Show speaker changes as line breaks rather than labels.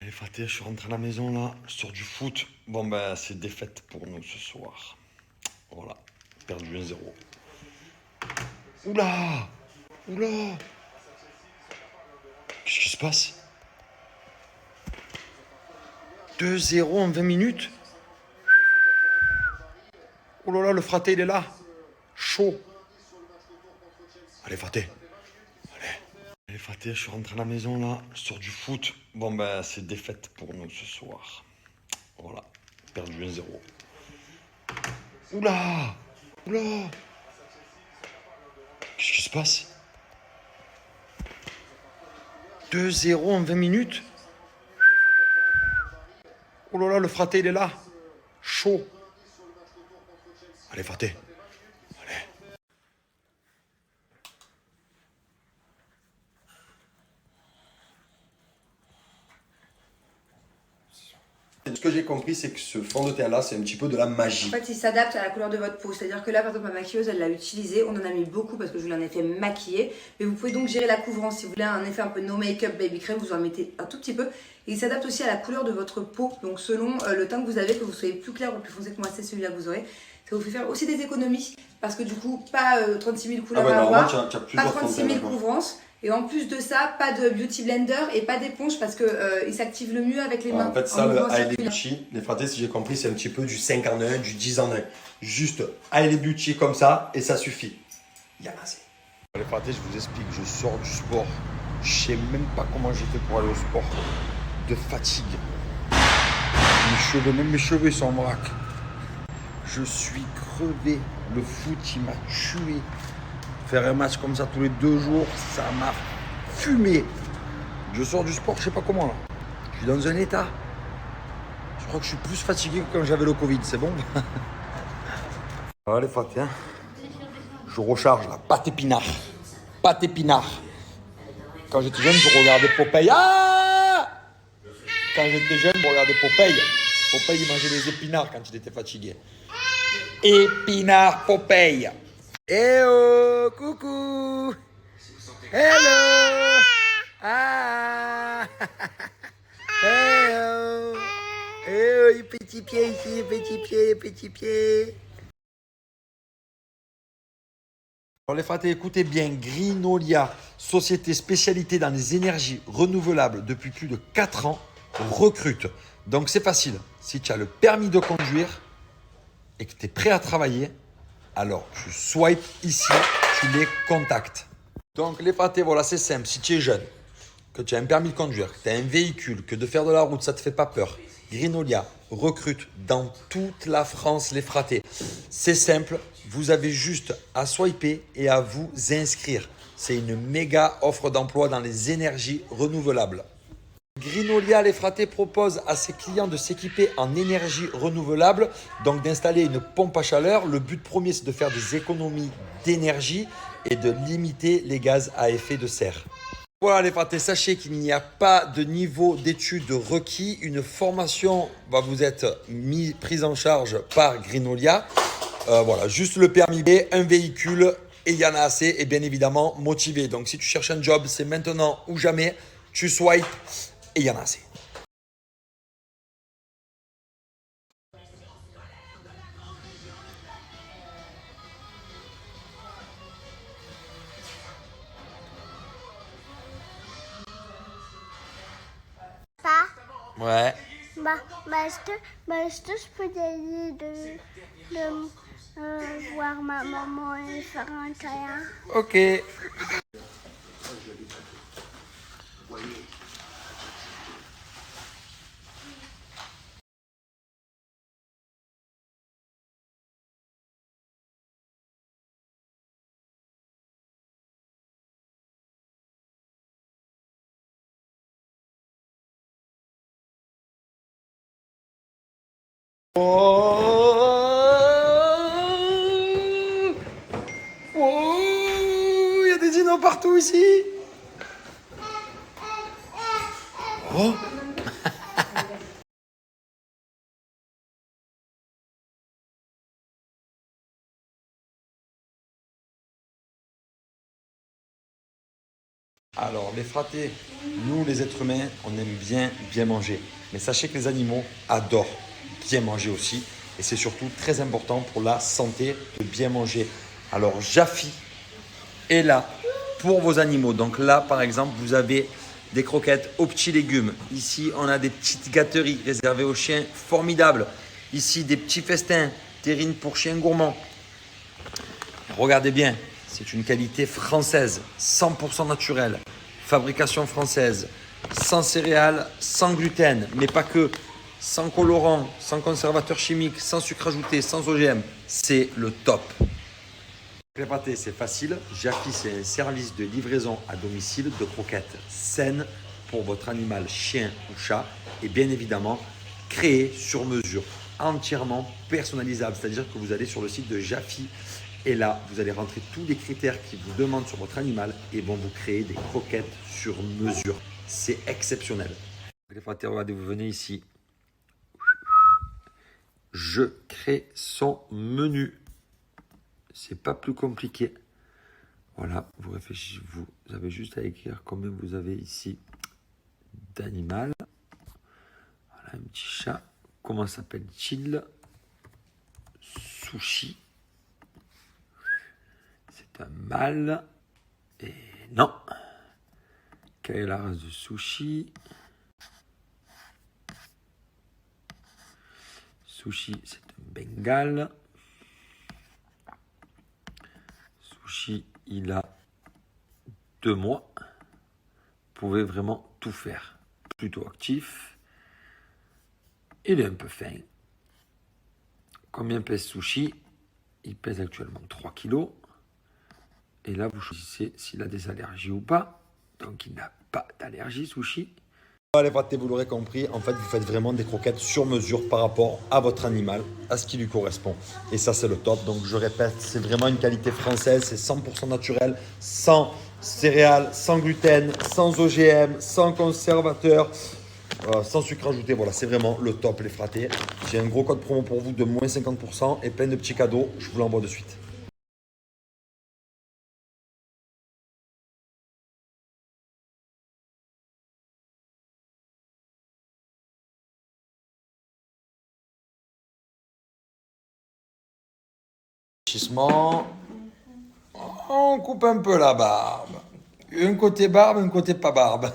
Allez, Faté, je suis rentré à la maison là, je sors du foot. Bon, ben, c'est défaite pour nous ce soir. Voilà, perdu 1-0. Oula! Oula! Qu'est-ce qui se passe? 2-0 en 20 minutes? Oh là là, le Fraté, il est là. Chaud. Allez, Faté. Allez, Faté, je suis rentré à la maison là, je sors du foot. Bon, ben, c'est défaite pour nous ce soir. Voilà, perdu 1-0. Oula! Oula! Qu'est-ce qui se passe? 2-0 en 20 minutes? Oh là là, le Fraté, il est là. Chaud. Allez, Faté.
Ce que j'ai compris, c'est que ce fond de teint-là, c'est un petit peu de la magie.
En fait, il s'adapte à la couleur de votre peau. C'est-à-dire que là, par exemple, ma maquilleuse, elle l'a utilisé. On en a mis beaucoup parce que je lui en ai fait maquiller. Mais vous pouvez donc gérer la couvrance. Si vous voulez un effet un peu no make-up baby cream, vous en mettez un tout petit peu. Et il s'adapte aussi à la couleur de votre peau. Donc, selon le teint que vous avez, que vous soyez plus clair ou plus foncé que moi, c'est celui-là que vous aurez. Ça vous fait faire aussi des économies. Parce que du coup, pas 36 000 couleurs à avoir.
Tu as
Pas
plusieurs
36 000 couvrances. Et en plus de ça, pas de beauty blender et pas d'éponge parce que il s'active le mieux avec les mains.
En fait, ça, le
mouvement
Hailey
circulaire.
Beauty, les fratés, si j'ai compris, c'est un petit peu du 5 en 1, du 10 en 1. Juste Hailey Beauty comme ça, et ça suffit. Il y en a assez.
Allez, Faté, je vous explique, je sors du sport. Je sais même pas comment j'ai fait pour aller au sport. De fatigue. Même mes cheveux, ils sont en vrac. Je suis crevé. Le foot, il m'a tué. Faire un match comme ça tous les 2 jours, ça m'a fumé. Je sors du sport, je sais pas comment là. Je suis dans un état. Je crois que je suis plus fatigué que quand j'avais le Covid, c'est bon? Allez, Faté, hein. Je recharge là. Pâte épinard. Pâte épinard. Quand j'étais jeune, je regardais Popeye. Ah! Quand j'étais jeune, je regardais Popeye. Popeye, il mangeait des épinards quand il était fatigué. Épinard Popeye. Eh oh, coucou. Hello. Ah. Eh oh. Eh oh, les petits pieds ici, les petits pieds, les petits pieds. Alors les fratés, écoutez bien, Grinolia, société spécialisée dans les énergies renouvelables depuis plus de 4 ans, recrute. Donc c'est facile, si tu as le permis de conduire et que tu es prêt à travailler, alors tu swipes ici, tu les contactes. Donc les fratés, voilà, c'est simple, si tu es jeune, que tu as un permis de conduire, que tu as un véhicule, que de faire de la route, ça ne te fait pas peur, Grinolia recrute dans toute la France les fratés. C'est simple, vous avez juste à swiper et à vous inscrire. C'est une méga offre d'emploi dans les énergies renouvelables. Grinolia les fratés propose à ses clients de s'équiper en énergie renouvelable, donc d'installer une pompe à chaleur. Le but premier, c'est de faire des économies d'énergie et de limiter les gaz à effet de serre. Voilà les fratés, sachez qu'il n'y a pas de niveau d'études requis. Une formation va vous être prise en charge par Grinolia. Voilà, juste le permis B, un véhicule et il y en a assez et bien évidemment motivé. Donc si tu cherches un job, c'est maintenant ou jamais. Tu swipes et il y en a assez.
Pas.
Ouais.
Est-ce que je peux te dire de voir ma maman et faire un câlin?
Ok. Oh, oh, il y a des dinos partout ici. Oh. Alors, les fratés, nous les êtres humains, on aime bien manger. Mais sachez que les animaux adorent bien manger aussi. Et c'est surtout très important pour la santé de bien manger. Alors, Jafi est là pour vos animaux. Donc là, par exemple, vous avez des croquettes aux petits légumes. Ici, on a des petites gâteries réservées aux chiens, formidables. Ici, des petits festins, terrines pour chiens gourmands. Regardez bien, c'est une qualité française, 100% naturelle, fabrication française, sans céréales, sans gluten, mais pas que, sans colorant, sans conservateur chimique, sans sucre ajouté, sans OGM. C'est le top. Les pâtés, c'est facile. Jafi, c'est un service de livraison à domicile de croquettes saines pour votre animal, chien ou chat. Et bien évidemment, créé sur mesure, entièrement personnalisable. C'est-à-dire que vous allez sur le site de Jafi et là, vous allez rentrer tous les critères qu'ils vous demandent sur votre animal et vont vous créer des croquettes sur mesure. C'est exceptionnel. Les pâtés, regardez, vous venez ici. Je crée son menu. C'est pas plus compliqué. Voilà, vous réfléchissez, vous avez juste à écrire combien vous avez ici d'animal. Voilà, un petit chat. Comment s'appelle-t-il? Sushi. C'est un mâle. Et non. Quelle est la race de sushi? Sushi, c'est un Bengale. Sushi, il a 2 mois. Vous pouvez vraiment tout faire. Plutôt actif. Il est un peu fin. Combien pèse Sushi? Il pèse actuellement 3 kilos. Et là, vous choisissez s'il a des allergies ou pas. Donc, il n'a pas d'allergie, Sushi. Les pâtés, vous l'aurez compris, en fait, vous faites vraiment des croquettes sur mesure par rapport à votre animal, à ce qui lui correspond. Et ça, c'est le top. Donc, je répète, c'est vraiment une qualité française, c'est 100% naturel, sans céréales, sans gluten, sans OGM, sans conservateur, sans sucre ajouté. Voilà, c'est vraiment le top, les fratés. J'ai un gros code promo pour vous de moins 50% et plein de petits cadeaux. Je vous l'envoie de suite. On coupe un peu la barbe. Un côté barbe, un côté pas barbe.